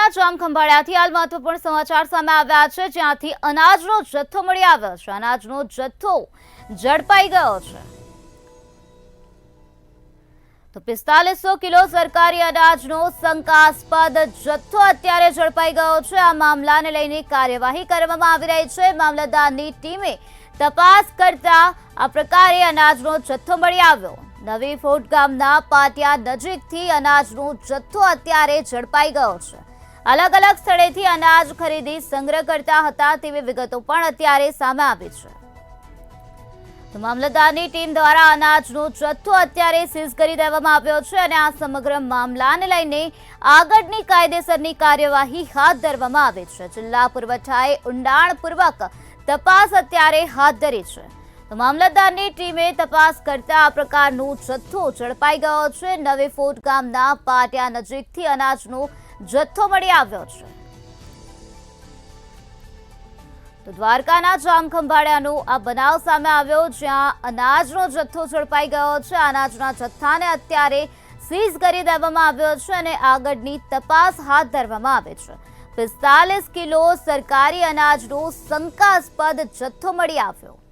દ્વારકાના જામખંભાળિયાથી હાલ મહત્વપૂર્ણ સમાચાર સામે આવ્યા છે, જ્યાંથી અનાજનો જથ્થો મળી આવ્યો છે. અનાજનો જથ્થો ઝડપાઈ ગયો છે. તો 4500 કિલો સરકારી અનાજનો શંકાસ્પદ જથ્થો અત્યારે ઝડપાઈ ગયો છે. આ મામલાને લઈને કાર્યવાહી કરવામાં આવી રહી છે. મામલતદારની ટીમે તપાસ કરતા આ પ્રકારે અનાજનો જથ્થો મળી આવ્યો. નવી ફોર્ટ ગામના પાટિયા નજીકથી અનાજનો જથ્થો અત્યારે ઝડપાઈ ગયો છે. અલગ અલગ સ્થળેથી અનાજ ખરીદી સંગ્રહ કરતા હતા તેવી વિગતો પણ અત્યારે સામે આવી છે. તો મામલતદારની ટીમ દ્વારા અનાજનો જથ્થો અત્યારે સીઝ કરી દેવામાં આવ્યો છે અને આ સમગ્ર મામલાને લઈને આગળની કાયદેસરની કાર્યવાહી હાથ ધરવામાં આવી છે. જિલ્લા પુરવઠાએ ઊંડાણપૂર્વક તપાસ અત્યારે હાથ ધરી છે. તો મામલતદારની ટીમે તપાસ કરતા આ પ્રકારનો જથ્થો ઝડપાઈ ગયો છે. નવી ફોર્ટ ગામના પાટિયા નજીકથી અનાજનો જથ્થો મળી આવ્યો છે. તો દ્વારકાના જામખંભાળિયાનો આ બનાવ સામે આવ્યો, જ્યાં અનાજનો જથ્થો ઝડપાઈ ગયો છે. અનાજના જથ્થાને અત્યારે સીઝ કરી દેવામાં આવ્યો છે અને આગળની તપાસ હાથ ધરવામાં આવે છે. 45 કિલો સરકારી અનાજનો શંકાસ્પદ જથ્થો મળી આવ્યો.